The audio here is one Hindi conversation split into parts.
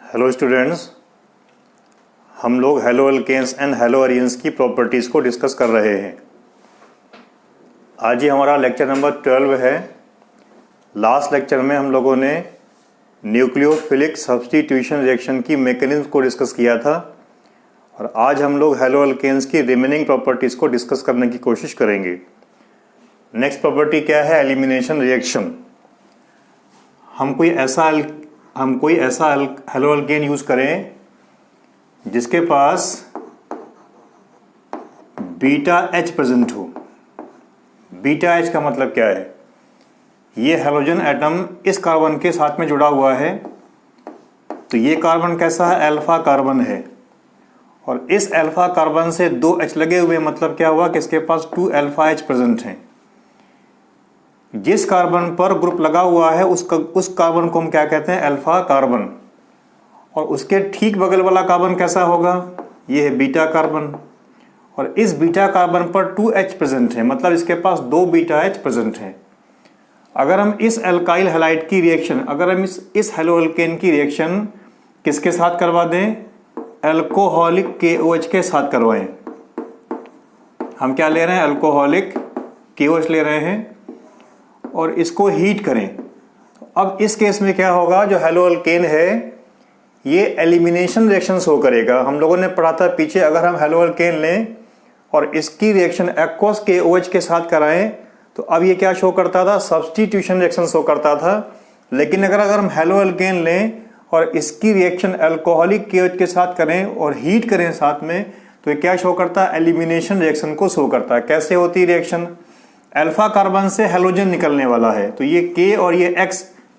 हेलो स्टूडेंट्स, हम लोग हेलो अल्केन्स एंड हेलो अरियंस की प्रॉपर्टीज़ को डिस्कस कर रहे हैं। आज ही हमारा लेक्चर नंबर 12 है। लास्ट लेक्चर में हम लोगों ने न्यूक्लियोफिलिक सब्स्टिट्यूशन रिएक्शन की मैकेनिज्म को डिस्कस किया था और आज हम लोग हेलो अल्केन्स की रिमेनिंग प्रॉपर्टीज़ को डिस्कस करने की कोशिश करेंगे। नेक्स्ट प्रॉपर्टी क्या है? Elimination reaction. हम कोई ऐसा हेलो अल्केन यूज करें जिसके पास बीटा एच प्रेजेंट हो। बीटा एच का मतलब क्या है? ये हेलोजन एटम इस कार्बन के साथ में जुड़ा हुआ है, तो ये कार्बन कैसा है? अल्फा कार्बन है। और इस अल्फा कार्बन से 2 एच लगे हुए, मतलब क्या हुआ कि इसके पास 2 अल्फा एच प्रेजेंट हैं। जिस कार्बन पर ग्रुप लगा हुआ है उस कार्बन को हम क्या कहते हैं? Alpha carbon. और उसके ठीक बगल वाला कार्बन कैसा होगा? ये है बीटा कार्बन। और इस बीटा कार्बन पर 2 एच प्रेजेंट है, मतलब इसके पास 2 बीटा एच प्रेजेंट है। अगर हम इस अल्काइल हैलाइड की रिएक्शन, अगर हम इस हेलो अल्केन की रिएक्शन किसके साथ करवा दें? अल्कोहलिक KOH के साथ करवाएं। हम क्या ले रहे हैं? अल्कोहलिक KOH ले रहे हैं और इसको हीट करें। अब इस केस में क्या होगा? जो हेलो अल्केन है ये एलिमिनेशन रिएक्शन शो करेगा। हम लोगों ने पढ़ा था पीछे, अगर हम हेलो अल्केन लें और इसकी रिएक्शन एक्वस KOH के साथ कराएं तो अब ये क्या शो करता था? सब्स्टिट्यूशन रिएक्शन शो करता था। लेकिन अगर हम हेलो अल्केन लें और इसकी रिएक्शन अल्कोहलिक KOH के साथ करें और हीट करें साथ में, तो ये क्या शो करता है? एलिमिनेशन रिएक्शन को शो करता है। कैसे होती है रिएक्शन? अल्फा कार्बन से हेलोजन निकलने वाला है तो ये K और ये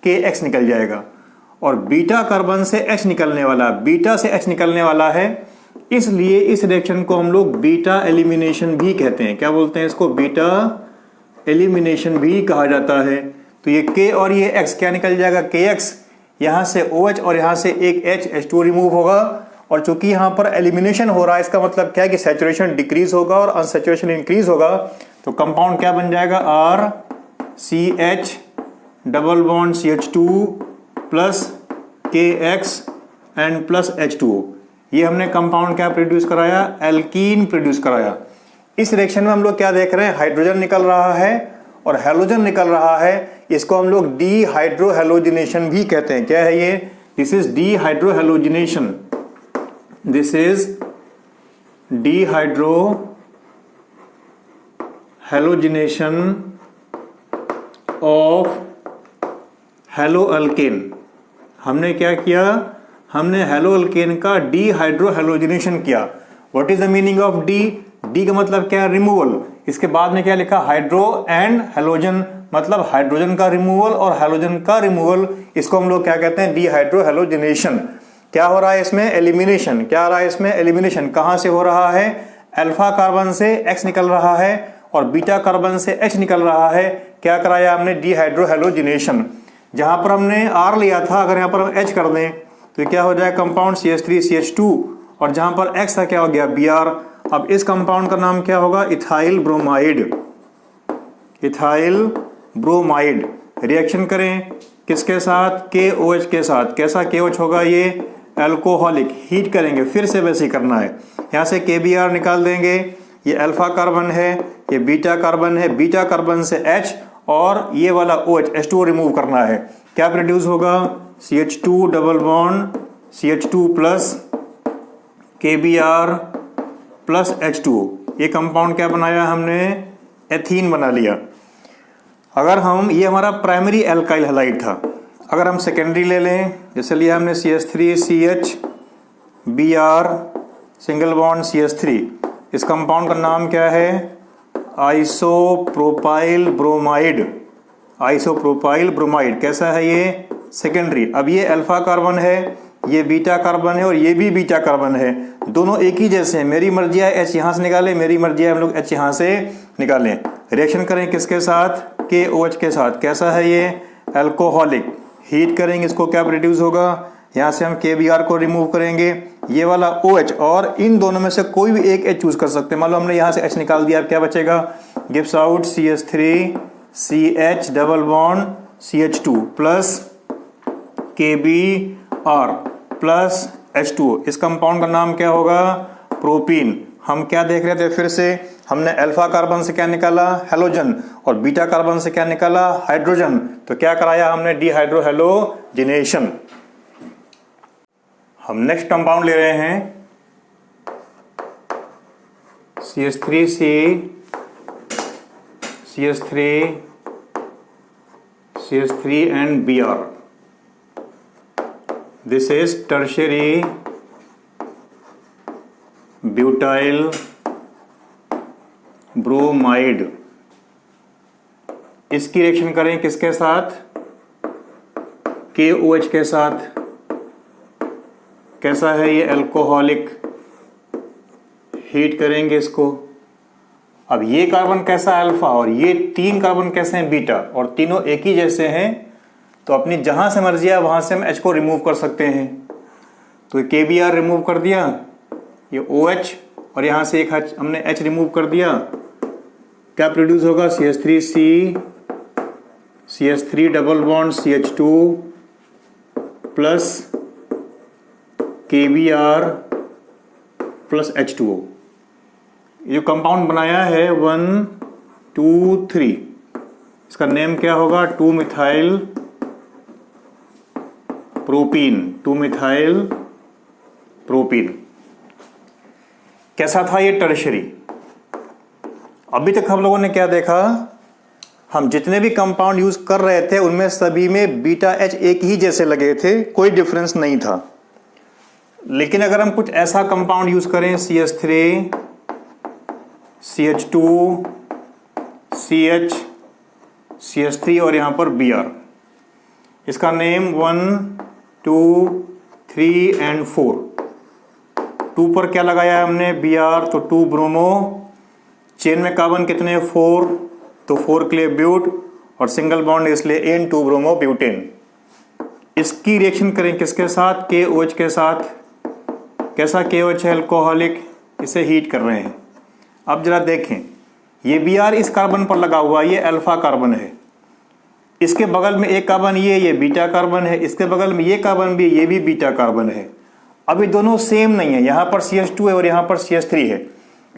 KX निकल जाएगा, और बीटा कार्बन से H निकलने वाला, बीटा से H निकलने वाला है। इसलिए इस रिएक्शन को हम लोग बीटा एलिमिनेशन भी कहते हैं। क्या बोलते हैं इसको? बीटा एलिमिनेशन भी कहा जाता है। तो ये K और ये X क्या निकल जाएगा? KX। यहाँ से OH और यहाँ से एक H2 रिमूव होगा, और चूंकि यहाँ पर एलिमिनेशन हो रहा है, इसका मतलब क्या है कि सैचुरेशन डिक्रीज होगा और अनसैचुरेशन इंक्रीज होगा। तो कंपाउंड क्या बन जाएगा? RCH double bond CH2 plus KX and plus H2O। ये हमने कंपाउंड क्या प्रोड्यूस कराया? एल्कीन प्रोड्यूस कराया। इस रिएक्शन में हम लोग क्या देख रहे हैं? हाइड्रोजन निकल रहा है और हेलोजन निकल रहा है। इसको हम लोग डीहाइड्रोहेलोजिनेशन भी कहते हैं। क्या है ये? This is dehydrohalogenation. This is dehydrohalogenation of hello alkane. हमने क्या किया? हमने हेलो अल्केन का डीहाइड्रोहेलोजिनेशन किया। What is the meaning of D? D का मतलब क्या है? रिमूवल। इसके बाद में क्या लिखा? हाइड्रो एंड हेलोजन, मतलब हाइड्रोजन का रिमूवल और हेलोजन का रिमूवल। इसको हम लोग क्या कहते हैं? डीहाइड्रोहेलोजिनेशन। क्या हो रहा है इसमें? एलिमिनेशन। क्या हो रहा है इसमें? एलिमिनेशन। कहां से हो रहा है? अल्फा कार्बन से X निकल रहा है और बीटा कार्बन से H निकल रहा है। क्या कराया हमने? डीहाइड्रोहेलोजिनेशन। जहां पर हमने R लिया था, अगर यहां पर हम H कर दें तो क्या हो जाएगा? कंपाउंड CH3CH2, और जहां पर X था क्या हो गया? Br। अब इस कंपाउंड का नाम क्या होगा? Ethyl bromide. Ethyl bromide. Reaction करें किसके साथ? KOH के साथ। कैसा KOH होगा ये? अल्कोहलिक। हीट करेंगे, फिर से वैसे ही करना है। यहाँ से KBr निकाल देंगे। ये अल्फा कार्बन है, ये बीटा कार्बन है, बीटा कार्बन से H और ये वाला OH H2O रिमूव करना है। क्या प्रोड्यूस होगा? CH2 double bond CH2 plus KBr plus H2O। ये कंपाउंड क्या बनाया हमने? एथीन बना लिया। अगर हम, ये हमारा प्राइमरी अल्काइल हैलाइड था, अगर हम सेकेंडरी ले लें, जैसे लिया हमने CH3CH Br single bond CH3, इस कंपाउंड का नाम क्या है? Isopropyl bromide. Isopropyl bromide. कैसा है ये? सेकेंडरी। अब ये अल्फा कार्बन है, ये बीटा कार्बन है और ये भी बीटा कार्बन है। दोनों एक ही जैसे हैं। मेरी मर्जी है H यहाँ से निकालें, मेरी मर्जी है हम लोग H यहाँ से निकालें। रिएक्शन करें किसके साथ? KOH के साथ। कैसा है ये? अल्कोहलिक। हीट करेंगे, इसको क्या प्रोड्यूस होगा? यहाँ से हम KBr को रिमूव करेंगे, ये वाला OH, और इन दोनों में से कोई भी एक H चूज कर सकते हैं। मान लो हमने यहाँ से H निकाल दिया, अब क्या बचेगा? Gives out CH3CH double bond CH2 plus KBr। Plus H2O। इस कंपाउंड का नाम क्या होगा? प्रोपीन। हम क्या देख रहे थे? फिर से हमने अल्फा कार्बन से क्या निकाला? हैलोजन। और बीटा कार्बन से क्या निकाला? हाइड्रोजन। तो क्या कराया हमने? डिहाइड्रोहेलोजिनेशन। हम नेक्स्ट कंपाउंड ले रहे हैं CH3C, CH3, CH3 and Br. This is tertiary butyl bromide। इसकी रिएक्शन करें किसके साथ? KOH के साथ। कैसा है ये? अल्कोहलिक। हीट करेंगे इसको। अब ये कार्बन कैसा है? अल्फा। और ये 3 कार्बन कैसे हैं? बीटा। और तीनों एक ही जैसे हैं, तो अपनी जहां से मर्जी है वहां से हम H को रिमूव कर सकते हैं। तो KBr रिमूव कर दिया, ये OH, और यहां से एक हमने H रिमूव कर दिया। क्या प्रोड्यूस होगा? CH3C, CH3 double bond CH2 plus KBr plus H2O। ये कंपाउंड बनाया है 1 2 3, इसका नेम क्या होगा? 2 मिथाइल प्रोपीन। 2 methyl propene. कैसा था ये? टर्शरी। अभी तक हम लोगों ने क्या देखा? हम जितने भी कंपाउंड यूज कर रहे थे उनमें सभी में बीटा H एक ही जैसे लगे थे, कोई डिफरेंस नहीं था। लेकिन अगर हम कुछ ऐसा कंपाउंड यूज करें CH3, CH2, CH, CH3 और यहां पर Br, इसका नेम 1 2 3 एंड 4। 2 पर क्या लगाया हमने? Br, तो 2 ब्रोमो। चेन में कार्बन कितने? 4, तो 4 के लिए ब्यूट, और सिंगल बॉन्ड इसलिए N, 2 ब्रोमो ब्यूटेन। इसकी रिएक्शन करें किसके साथ? KOH के साथ। कैसा KOH है? अल्कोहलिक। इसे हीट कर रहे हैं। अब जरा देखें, ये Br इस कार्बन पर लगा हुआ, ये अल्फा कार्बन है। इसके बगल में एक कार्बन ये बीटा कार्बन है। इसके बगल में ये कार्बन भी, ये भी बीटा कार्बन है। अब ये दोनों सेम नहीं है, यहां पर CH2 है और यहां पर CH3 है।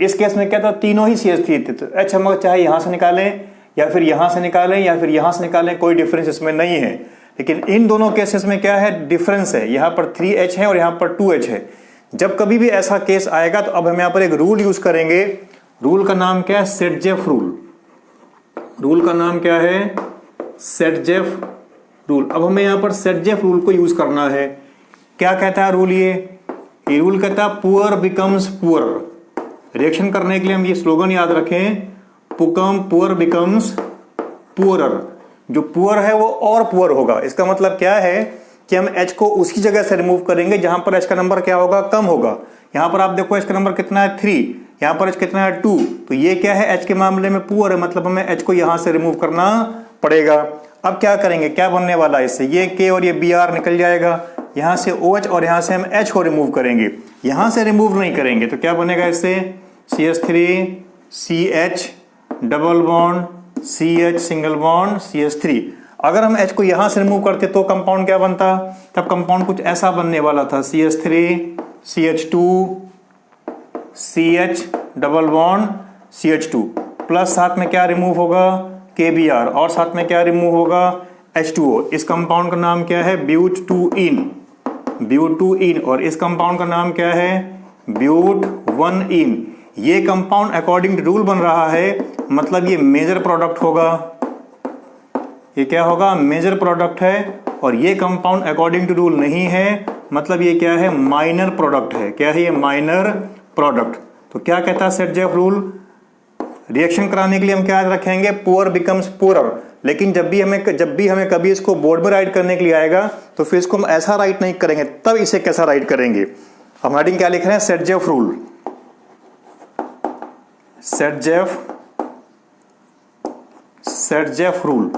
इस केस में क्या था? तीनों ही CH3 थे। तो H हम चाहे यहां से निकालें या फिर यहां से निकालें या फिर यहां से निकालें, कोई डिफरेंस इसमें नहीं है। लेकिन इन दोनों केसेस में क्या है? डिफरेंस है। यहां पर 3H है और यहां पर 2H है। जब कभी भी ऐसा केस आएगा तो अब हम यहां पर एक रूल यूज करेंगे। रूल का नाम क्या है? Set-Jeff rule. रूल का नाम क्या है? Set-Jeff rule. अब हमें यहां पर सेट-जेफ रूल को यूज करना है। क्या कहता है रूल? ये रूल कहता है पुअर बिकम्स पुअर। रिएक्शन करने के लिए हम ये स्लोगन याद रखें, पुअर बिकम्स पुअरर। जो पुअर है वो और पुअर होगा। इसका मतलब क्या है कि हम H को उसकी जगह से रिमूव करेंगे जहां पर H का नंबर क्या होगा? कम होगा। यहां पर आप देखो H का नंबर कितना है? 3। यहां पर H कितना है? 2। तो ये क्या है? H के मामले में पुअर है, मतलब हमें H को यहां से रिमूव करना पड़ेगा। अब क्या करेंगे? क्या बनने वाला है इससे? ये K और ये Br निकल जाएगा। यहां से OH और यहां से हम H को रिमूव करेंगे, यहां से रिमूव नहीं करेंगे। तो क्या बनेगा इससे? CH3 CH double bond CH single bond CH3। अगर हम H को यहां से रिमूव करते तो कंपाउंड क्या बनता? तब कंपाउंड कुछ ऐसा बनने वाला था, CH3 CH2 CH double bond CH2 plus साथ में क्या रिमूव होगा? KBr, और साथ में क्या रिमूव होगा? H2O। इस कंपाउंड का नाम क्या है? ब्यूट-2-ईन। ब्यूट-2-ईन। और इस कंपाउंड का नाम क्या है? ब्यूट-1-ईन। ये कंपाउंड अकॉर्डिंग टू रूल बन रहा है, मतलब ये मेजर प्रोडक्ट होगा। ये क्या होगा? मेजर प्रोडक्ट है। और ये कंपाउंड अकॉर्डिंग टू रूल नहीं है, मतलब ये क्या है? माइनर प्रोडक्ट है। क्या है ये? Minor product. तो क्या कहता है सेट-जेफ रूल? रिएक्शन कराने के लिए हम क्या रखेंगे? Poor becomes poorer. लेकिन जब भी हमें कभी इसको बोर्ड में राइट करने के लिए आएगा तो फिर इसको हम ऐसा राइट नहीं करेंगे, तब इसे कैसा राइट करेंगे? हम राइटिंग क्या लिख रहे हैं? Saytzeff rule. Saytzeff rule.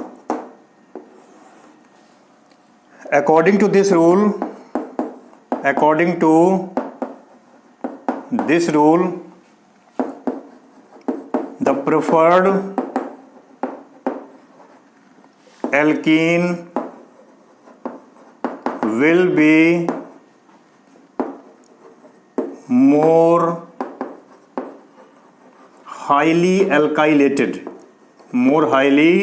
According to this rule, the preferred alkene will be more highly alkylated, more highly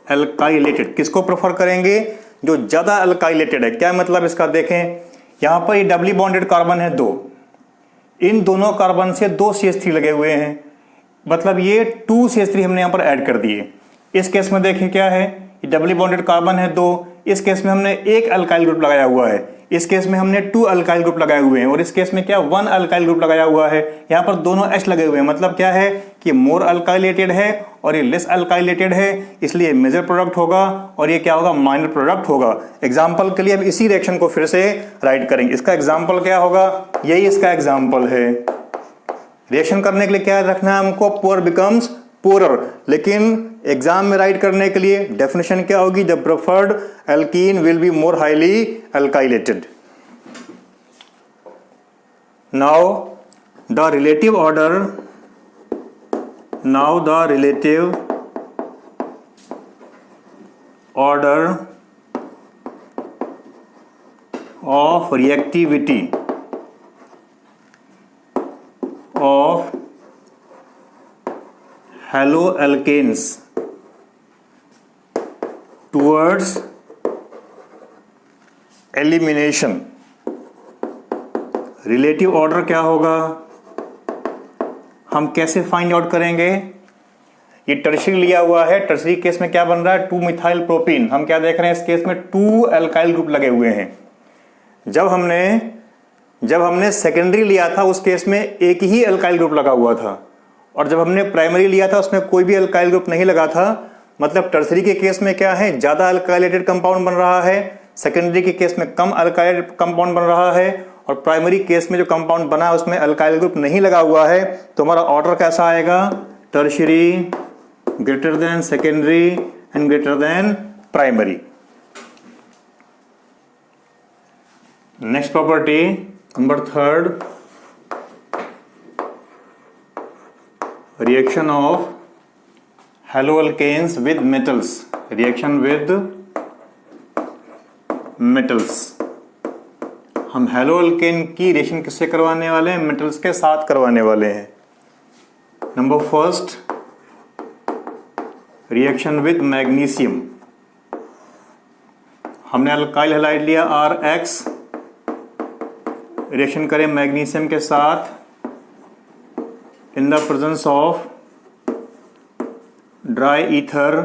alkylated. किसको प्रेफर करेंगे? जो ज़्यादा एल्काइलेटेड है। क्या मतलब इसका देखें, यहाँ पर ये डबली बॉन्डेड कार्बन है 2, इन दोनों कार्बन से 2 CH3 लगे हुए हैं, मतलब ये 2 CH3 हमने यहाँ पर ऐड कर दिए। इस केस में देखें क्या है, ये डबली बॉन्डेड कार्बन है 2, इस केस में हमने एक अल्काइल ग्रुप लगाया हुआ है, इस केस में हमने 2 अल्काइल ग्रुप लगाए हुए हैं, और इस केस में क्या 1 अल्काइल ग्रुप लगाया हुआ है। यहाँ पर दोनों H लगे हुए हैं, मतलब क्या है कि मोर अल्काइलेटेड है और ये लेस अल्काइलेटेड है, इसलिए मेजर प्रोडक्ट होगा और ये क्या होगा, माइनर प्रोडक्ट होगा। एग्जाम्पल के लिए अब इसी रिएक्शन को फिर से राइट करेंगे। इसका एग्जाम्पल क्या होगा, यही इसका एग्जाम्पल है। रिएक्शन करने के लिए क्या रखना है हमको, पुअर बिकम्स पुअरर, लेकिन एग्जाम में राइट करने के लिए डेफिनेशन क्या होगी, the preferred alkene will be more highly alkylated. Now the relative order, now the relative order of reactivity of haloalkanes towards elimination। Relative order क्या होगा, हम कैसे फाइंड आउट करेंगे? ये टर्शरी लिया हुआ है, टर्शरी केस में क्या बन रहा है, 2 मिथाइल प्रोपीन। हम क्या देख रहे हैं, इस केस में 2 अल्काइल ग्रुप लगे हुए हैं। जब हमने सेकेंडरी लिया था उस केस में एक ही अल्काइल ग्रुप लगा हुआ था, और जब हमने प्राइमरी लिया था उसमें कोई भी अल्काइल ग्रुप नहीं लगा था। मतलब टर्शरी के केस में क्या है, ज्यादा अल्काइलेटेड कंपाउंड बन रहा है, सेकेंडरी के केस में कम अल्काइलेटेड कंपाउंड बन रहा है, और प्राइमरी केस में जो कंपाउंड बना है उसमें अल्काइल ग्रुप नहीं लगा हुआ है। तो हमारा ऑर्डर कैसा आएगा, tertiary greater than secondary and greater than primary. Next property number 3, reaction of haloalkanes with metals, reaction with metals. हम हेलोअल्केन की रिएक्शन किससे करवाने वाले हैं, मेटल्स के साथ करवाने वाले हैं। Number 1, reaction with magnesium. हमने अल्काइल हैलाइड लिया RX, रिएक्शन करें मैग्नीशियम के साथ in the presence of dry ether.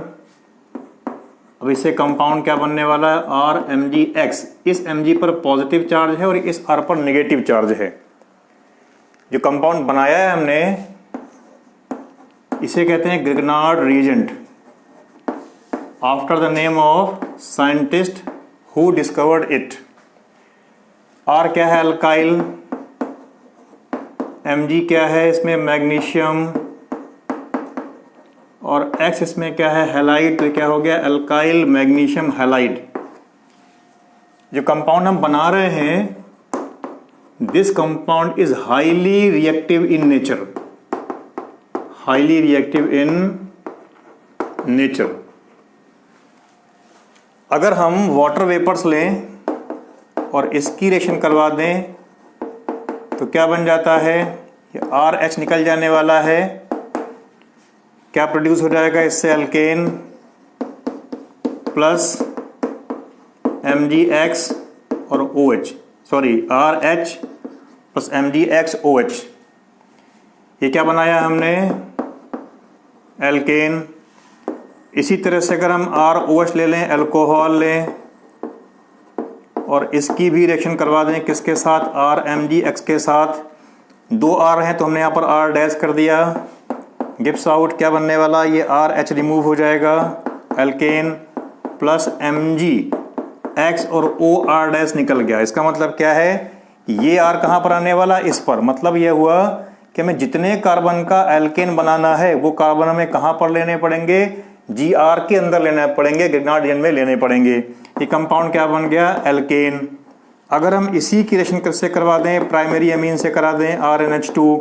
अब इससे कंपाउंड क्या बनने वाला है, RMgX। इस Mg पर पॉजिटिव चार्ज है और इस R पर नेगेटिव चार्ज है। जो कंपाउंड बनाया है हमने इसे कहते हैं Grignard reagent, after the name of scientist who discovered it. R क्या है, अल्काइल, Mg क्या है, इसमें मैग्नीशियम, और X इसमें क्या है, हैलाइड। तो क्या हो गया, अल्काइल मैग्नीशियम हैलाइड। जो कंपाउंड हम बना रहे हैं, this compound is highly reactive in nature, highly reactive in nature. अगर हम वाटर वेपर्स लें और इसकी रिएक्शन करवा दें तो क्या बन जाता है, ये RH निकल जाने वाला है। क्या प्रोड्यूस हो जाएगा इससे, अल्केन प्लस MgX और OH, sorry RH plus MgX OH। ये क्या बनाया हमने, एल्केन। इसी तरह से अगर हम ROH ले लें, अल्कोहल लें, और इसकी भी रिएक्शन करवा दें किसके साथ, RMgX के साथ। 2 R हैं तो हमने यहाँ पर R डैश कर दिया, गिव्स आउट क्या बनने वाला, ये RH रिमूव हो जाएगा, एल्केन प्लस MgX और OR डैश निकल गया। इसका मतलब क्या है, ये R कहाँ पर आने वाला, इस पर। मतलब ये हुआ कि हमें जितने कार्बन का एल्केन बनाना है वो कार्बन हमें कहाँ पर लेने पड़ेंगे, GR के अंदर लेने पड़ेंगे, ग्रिग्नार्ड रिएजेंट में लेने पड़ेंगे। ये कंपाउंड क्या बन गया, एल्केन। अगर हम इसी की रिएक्शन कैसे करवा दें, प्राइमरी अमीन से करा दें RNH2,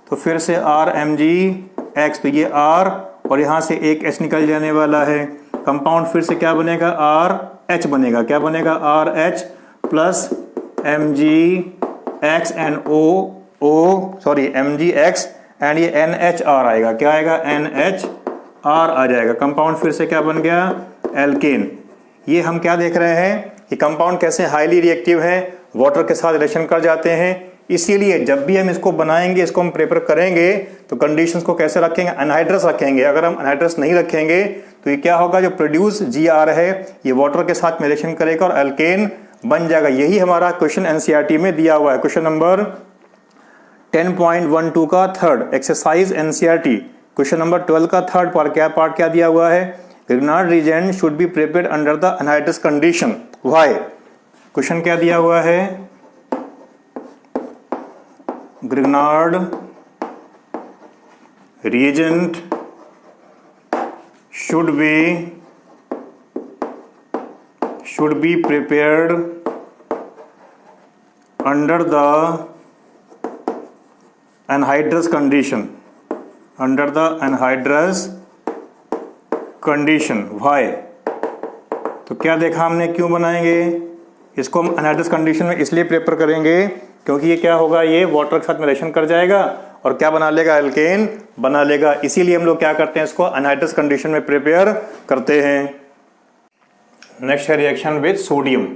तो फिर से RMgX, तो ये R और यहाँ से एक H निकल जाने वाला है। कंपाउंड फिर से क्या बनेगा, RH बनेगा। क्या बनेगा, RH plus MgX and MgX and ये NHR आएगा। क्या आएगा? NHR आ जाएगा। कंपाउंड फिर से क्या बन गया? एल्केन। ये हम क्या देख रहे हैं कि कंपाउंड कैसे हाईली रिएक्टिव है, वाटर के साथ रिएक्शन कर जाते हैं। इसीलिए जब भी हम इसको बनाएंगे, इसको हम प्रिपेयर करेंगे, तो कंडीशंस को कैसे रखेंगे? अनहाइड्रस रखेंगे। अगर हम अनहाइड्रस नहीं रखेंगे तो ये क्या होगा? जो प्रोड्यूस GR है ये वाटर के साथ में रिएक्शन करेगा और एल्केन बन जाएगा। यही हमारा क्वेश्चन NCERT में दिया हुआ है। क्वेश्चन नंबर 10.12 का third exercise NCERT question number 12 का थर्ड पार्ट क्या दिया हुआ है? Grignard reagent should be prepared under the anhydrous condition. Why? Question क्या दिया हुआ है? Grignard reagent should be prepared under the anhydrous condition. Why? तो क्या देखा हमने? क्यों बनाएंगे इसको? हम अनहाइड्रस कंडीशन में इसलिए प्रिपेयर करेंगे क्योंकि ये क्या होगा? ये वाटर के साथ में रिएक्शन कर जाएगा और क्या बना लेगा? एल्केन बना लेगा। इसीलिए हम लोग क्या करते हैं? इसको अनहाइड्रस कंडीशन में प्रिपेयर करते हैं। नेक्स्ट है reaction with sodium.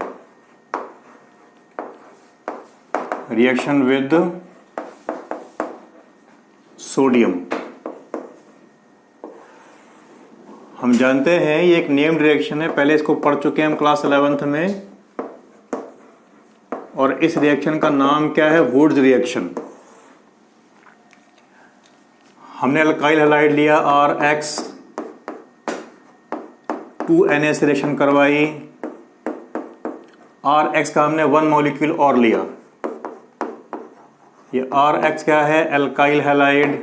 Reaction with sodium हम जानते हैं ये एक नेम्ड रिएक्शन है। पहले इसको पढ़ चुके हैं हम क्लास 11th में। और इस रिएक्शन का नाम क्या है? Wurtz reaction. हमने अल्काइल हैलाइड लिया RX, 2Na से रिएक्शन करवाई। RX का हमने 1 मॉलिक्यूल और लिया। ये RX क्या है? Alkyl halide.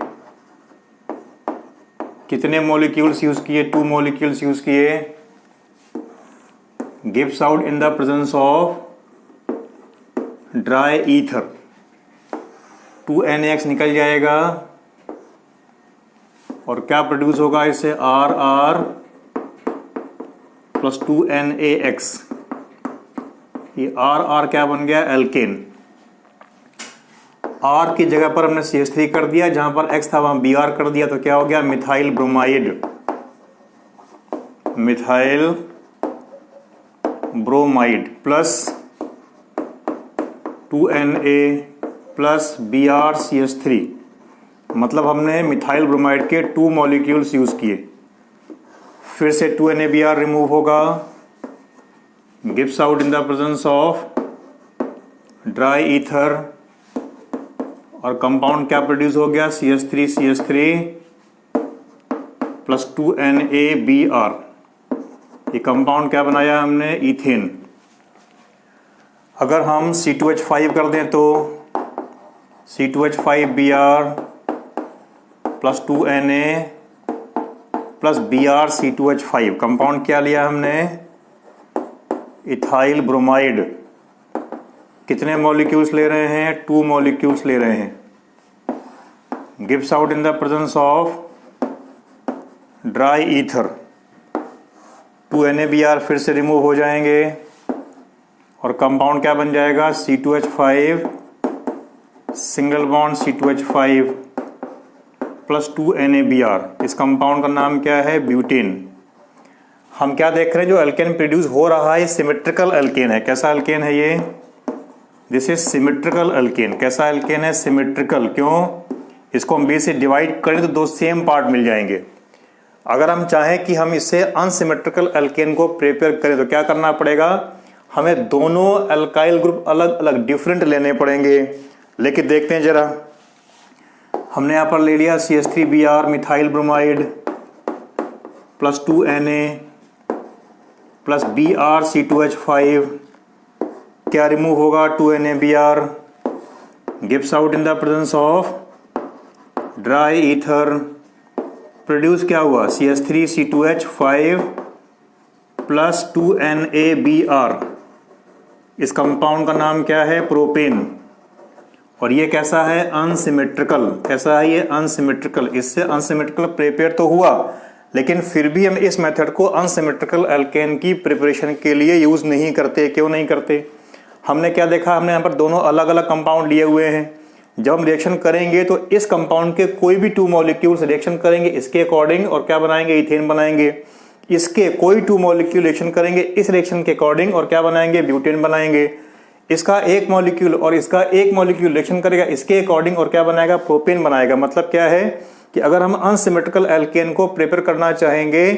कितने मॉलिक्यूल्स यूज किए? 2 मॉलिक्यूल्स यूज किए। Gives out in the presence of dry ether. 2NaX निकल जाएगा और क्या प्रोड्यूस होगा इससे? RR plus 2NaX। ये RR क्या बन गया? एल्केन। R की जगह पर हमने CH3 कर दिया, जहां पर X था वहां Br कर दिया, तो क्या हो गया? Methyl bromide plus 2Na plus BrCH3। मतलब हमने मिथाइल ब्रोमाइड के 2 मॉलिक्यूल्स यूज किए। फिर से 2NaBr रिमूव होगा। Gives out in the presence of dry ether और कंपाउंड क्या प्रोड्यूस हो गया? CH3 plus 2NaBr। ये कंपाउंड क्या बनाया हमने? ईथेन। अगर हम C2H5 कर दें तो C2H5Br plus 2Na plus BrC2H5। Compound क्या लिया हमने? Ethyl bromide. कितने मॉलिक्यूल्स ले रहे हैं? 2 मॉलिक्यूल्स ले रहे हैं। Gives out in the presence of dry ether. 2NaBr फिर से रिमूव हो जाएंगे और कंपाउंड क्या बन जाएगा? C2H5 single bond C2H5 plus 2NaBr। इस कंपाउंड का नाम क्या है? ब्यूटेन। हम क्या देख रहे हैं? जो एल्केन प्रोड्यूस हो रहा है सिमेट्रिकल एल्केन है। कैसा एल्केन है ये? This is symmetrical alkane. कैसा एल्केन है? सिमेट्रिकल। क्यों? इसको हम B से डिवाइड करें तो 2 सेम पार्ट मिल जाएंगे। अगर हम चाहें कि हम इससे अनसिमेट्रिकल एल्केन को प्रिपेयर करें तो क्या करना पड़ेगा? हमें दोनों अल्काइल ग्रुप अलग अलग डिफरेंट लेने पड़ेंगे। लेकिन देखते हैं जरा। हमने यहाँ पर ले लिया CH3Br methyl bromide plus 2Na plus BrC2H5। क्या रिमूव होगा? 2NaBr। Gives out in the presence of dry ether. Produce क्या हुआ? CH3C2H5 plus 2NaBr। इस कंपाउंड का नाम क्या है? प्रोपेन। और ये कैसा है? अनसिमेट्रिकल। कैसा है ये? अनसिमेट्रिकल। इससे अनसिमेट्रिकल प्रिपेयर तो हुआ, लेकिन फिर भी हम इस मेथड को अनसिमेट्रिकल एल्केन की प्रिपरेशन के लिए यूज नहीं करते। क्यों नहीं करते? हमने क्या देखा? हमने यहाँ पर दोनों अलग अलग कंपाउंड लिए हुए हैं। जब हम रिएक्शन करेंगे तो इस कंपाउंड के कोई भी 2 मॉलिक्यूल्स रिएक्शन करेंगे इसके अकॉर्डिंग और क्या बनाएंगे, इथेन बनाएंगे। इसके कोई 2 मॉलिक्यूल रिएक्शन करेंगे इस रिएक्शन के अकॉर्डिंग और क्या बनाएंगे, ब्यूटेन बनाएंगे। इसका एक मॉलिक्यूल और इसका एक मॉलिक्यूल रिएक्शन करेगा इसके अकॉर्डिंग और क्या बनाएगा, प्रोपेन बनाएगा। मतलब क्या है कि अगर हम अनसिमेट्रिकल एल्केन को प्रिपेयर करना चाहेंगे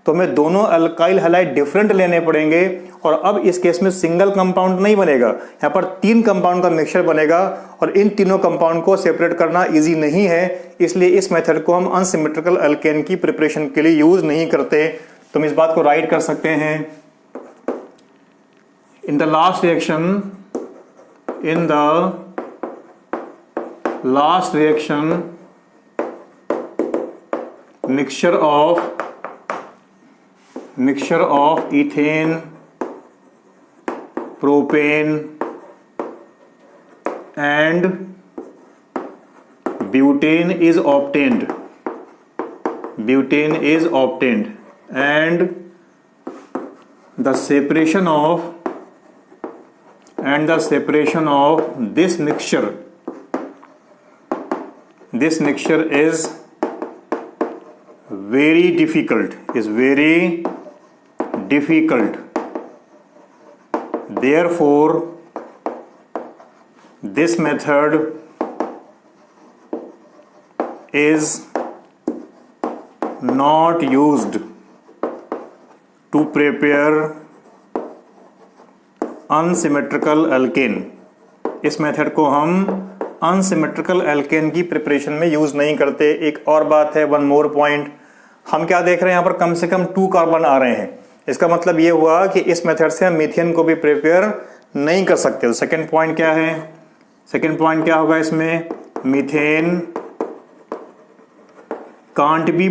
तो हमें दोनों अल्काइल हैलाइड डिफरेंट लेने पड़ेंगे। और अब इस केस में सिंगल कंपाउंड नहीं बनेगा, यहाँ पर 3 कंपाउंड का मिक्सचर बनेगा और इन तीनों कंपाउंड को सेपरेट करना इजी नहीं है, इसलिए इस मेथड को हम अनसिमेट्रिकल एल्केन की प्रिपरेशन के लिए यूज नहीं करते। तो हम इस बात को राइट कर सकते हैं। In the last reaction mixture of ethane, propane and butane is obtained and the separation of this mixture is very difficult. Therefore this method is not used to prepare unsymmetrical alkane। इस मेथड को हम अनसिमेट्रिकल एल्केन की प्रिपरेशन में यूज नहीं करते। एक और बात है, वन मोर पॉइंट, हम क्या देख रहे हैं यहाँ पर कम से कम 2 कार्बन आ रहे हैं। इसका मतलब ये हुआ कि इस मेथड से हम मीथेन को भी प्रिपेयर नहीं कर सकते। तो सेकंड पॉइंट क्या है, सेकंड पॉइंट क्या होगा इसमें, methane can't be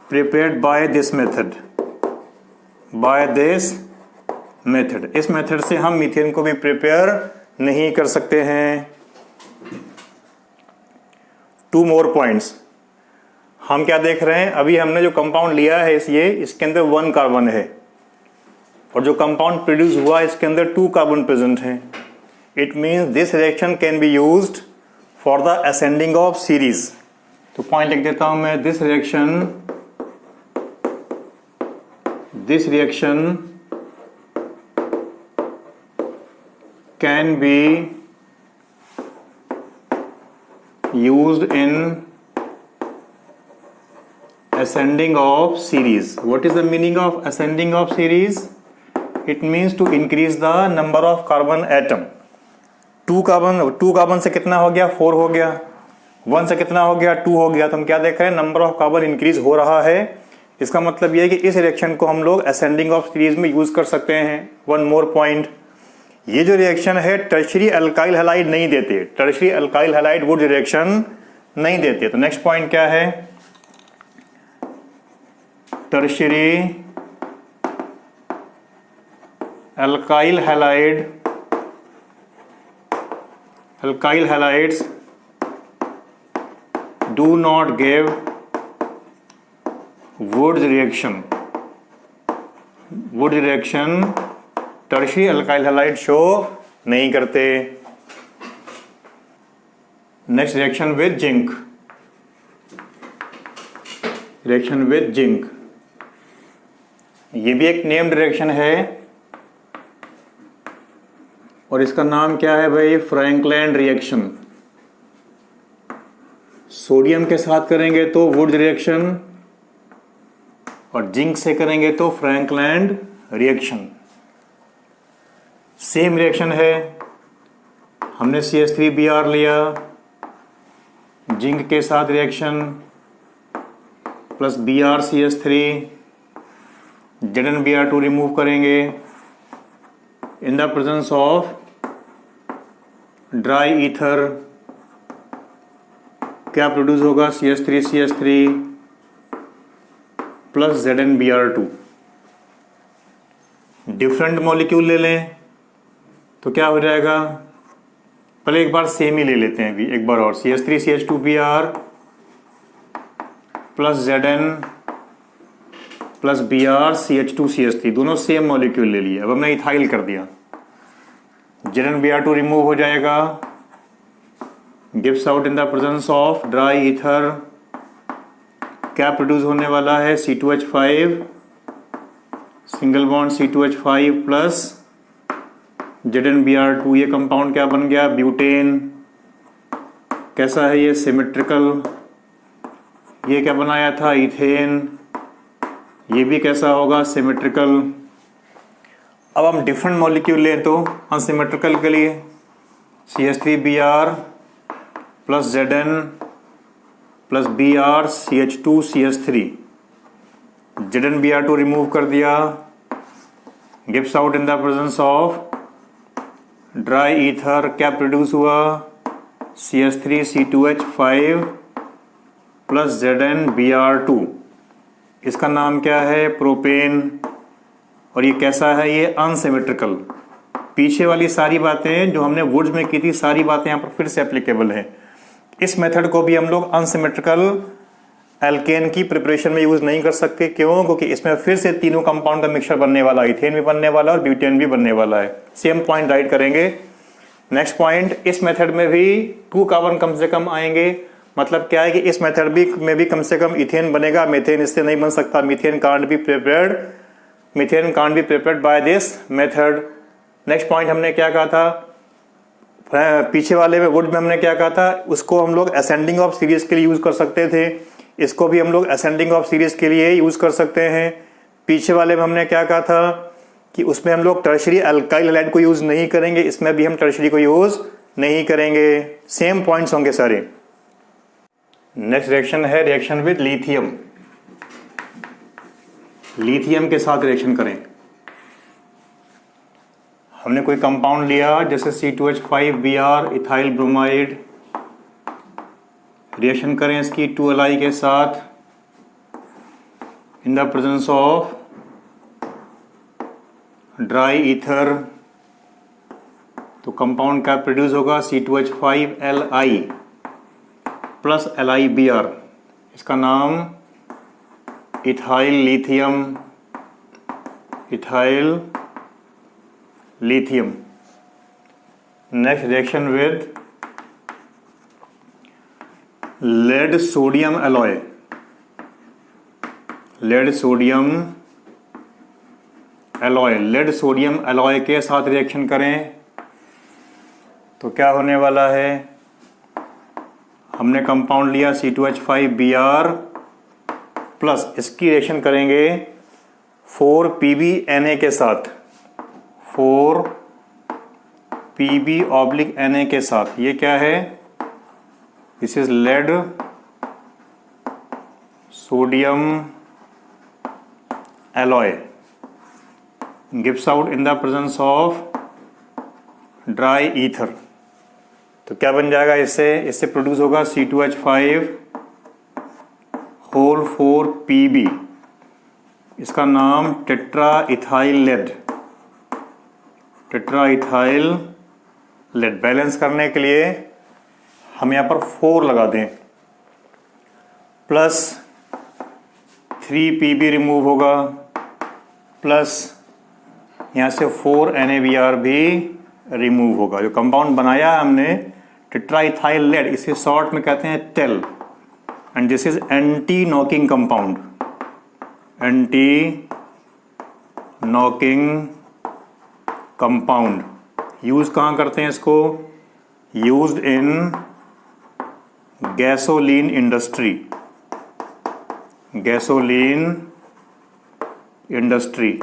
prepared by this method. इस मेथड से हम मीथेन को भी प्रिपेयर नहीं कर सकते हैं। 2 मोर पॉइंट्स। हम क्या देख रहे हैं, अभी हमने जो कंपाउंड लिया है इसके अंदर 1 कार्बन है और जो कंपाउंड प्रोड्यूस हुआ इसके अंदर 2 कार्बन प्रेजेंट हैं। It means this reaction can be used for the ascending of series. तो पॉइंट लिख देता हूं मैं, this reaction can be used in ascending of series. What is the meaning of ascending of series? It means to increase the number of carbon atom. 2 carbon से कितना हो गया, 4 हो गया, 1 से कितना हो गया, 2 हो गया। तो हम क्या देख रहे हैं, नंबर ऑफ कार्बन इंक्रीज हो रहा है। इसका मतलब यह है कि इस रिएक्शन को हम लोग असेंडिंग ऑफ सीरीज में यूज कर सकते हैं। 1 मोर पॉइंट, ये जो रिएक्शन है टर्शरी अल्काइल हैलाइड नहीं देते, tertiary alkyl halide would reaction नहीं देते। तो नेक्स्ट पॉइंट क्या है, tertiary alkyl halides do not give would reaction tertiary alkyl halide show नहीं करते। नेक्स्ट रिएक्शन विद जिंक, ये भी एक नेम्ड रिएक्शन है और इसका नाम क्या है भाई, फ्रैंकलैंड रिएक्शन। सोडियम के साथ करेंगे तो वुड रिएक्शन और जिंक से करेंगे तो फ्रैंकलैंड रिएक्शन। सेम रिएक्शन है, हमने CH3Br लिया, जिंक के साथ reaction plus BrCH3, ZnBr2 remove करेंगे। इन the presence of dry ether क्या प्रोड्यूस होगा, CH3CH3 plus ZnBr2। Different molecule ले लें तो क्या हो जाएगा, पहले एक बार सेम ही ले लेते हैं, अभी एक बार और, CH3CH2Br plus Zn plus BrCH2CH3, दोनों सेम मॉलिक्यूल ले लिए। अब हमने इथाइल कर दिया, ZnBr2 रिमूव हो जाएगा, gives out in the presence of dry ether. क्या प्रोड्यूस होने वाला है? C2H5, single bond C2H5 plus ZnBr2। ये कंपाउंड क्या बन गया? ब्यूटेन। कैसा है ये? सिमेट्रिकल। ये क्या बनाया था? इथेन। ये भी कैसा होगा? सिमेट्रिकल। अब हम डिफरेंट मॉलिक्यूल लें तो अनसिमेट्रिकल के लिए CH3Br plus Zn plus Br CH2CH3। ZnBr2 remove कर दिया, gives out in the presence of dry ether. क्या प्रोड्यूस हुआ? CH3C2H5 plus ZnBr2। इसका नाम क्या है? प्रोपेन। और ये कैसा है? ये अनसिमेट्रिकल। पीछे वाली सारी बातें जो हमने वुड्स में की थी, सारी बातें यहाँ पर फिर से एप्लीकेबल है। इस मेथड को भी हम लोग अनसिमेट्रिकल एल्केन की प्रिपरेशन में यूज नहीं कर सकते। क्यों? क्योंकि इसमें फिर से तीनों कंपाउंड का मिक्सचर बनने वाला है, इथेन भी बनने वाला है और ब्यूटेन भी बनने वाला है। सेम पॉइंट राइट करेंगे। नेक्स्ट पॉइंट, इस मेथड में भी 2 कार्बन कम से कम आएंगे। मतलब क्या है कि इस मेथड में भी कम से कम इथेन बनेगा, मीथेन इससे नहीं बन सकता। Methane can't be prepared by this method. Next point हमने क्या कहा था? पीछे वाले में वुड में हमने क्या कहा था? उसको हम लोग असेंडिंग ऑफ सीरीज के लिए यूज कर सकते थे। इसको भी हम लोग असेंडिंग ऑफ सीरीज के लिए यूज कर सकते हैं। पीछे वाले में हमने क्या कहा था कि उसमें हम लोग टर्शरी अल्काइल हैलाइड को यूज नहीं करेंगे, इसमें भी हम टर्शरी को यूज नहीं करेंगे। सेम पॉइंट्स होंगे सारे। नेक्स्ट रिएक्शन है रिएक्शन विद लिथियम। लिथियम के साथ रिएक्शन करें। हमने कोई कंपाउंड लिया जैसे C2H5Br इथाइल ब्रोमाइड। रिएक्शन करें इसकी 2Li के साथ in the presence of dry ether. तो कंपाउंड क्या प्रोड्यूस होगा? C2H5Li plus LiBr। इसका नाम ethyl lithium. Next reaction with lead sodium alloy. Lead sodium alloy के साथ रिएक्शन करें तो क्या होने वाला है? हमने कंपाउंड लिया C2H5Br प्लस इसकी रिएक्शन करेंगे 4PbNa के साथ, 4Pb/Na के साथ। ये क्या है? This is lead sodium alloy, gives out in the presence of dry ether. तो क्या बन जाएगा? इससे प्रोड्यूस होगा C2H5 4Pb। इसका नाम टेट्रा इथाइल लेड। बैलेंस करने के लिए हम यहाँ पर 4 लगा दें, प्लस 3Pb रिमूव होगा, प्लस यहाँ से 4NaBr भी रिमूव होगा। जो कंपाउंड बनाया है हमने टेट्राइथाइल लेड, इसे शॉर्ट में कहते हैं TEL, and this is anti knocking compound. Use कहाँ करते हैं इसको? Used in gasoline industry.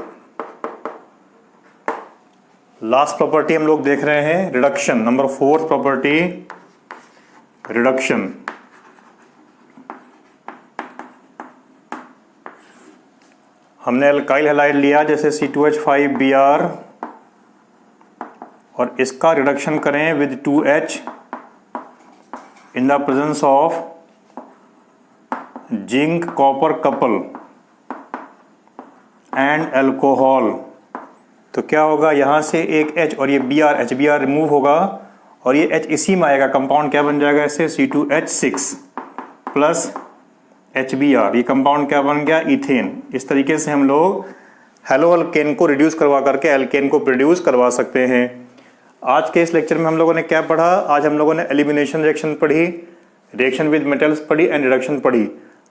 Last property हम लोग देख रहे हैं reduction. Number 4th property reduction. हमने अल्काइल हैलाइड लिया जैसे C2H5Br और इसका रिडक्शन करें with 2H in the presence of zinc copper couple and alcohol. तो क्या होगा? यहां से एक H और ये HBr रिमूव होगा और ये H इसी में आएगा। कंपाउंड क्या बन जाएगा? इससे C2H6 प्लस HBr। ये कंपाउंड क्या बन गया? इथेन। इस तरीके से हम लोग हेलो अल्केन को रिड्यूस करवा करके एल्केन को प्रोड्यूस करवा सकते हैं। आज के इस लेक्चर में हम लोगों ने क्या पढ़ा? आज हम लोगों ने एलिमिनेशन रिएक्शन पढ़ी, रिएक्शन विद मेटल्स पढ़ी एंड रिडक्शन पढ़ी।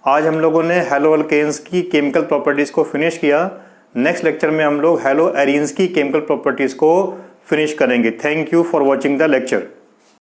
आज हम लोगों ने हैलो अल्केन्स की केमिकल प्रॉपर्टीज़ को फिनिश किया। नेक्स्ट लेक्चर में हम लोग हैलो एरीन्स की केमिकल प्रॉपर्टीज़ को फिनिश करेंगे। Thank you for watching the lecture.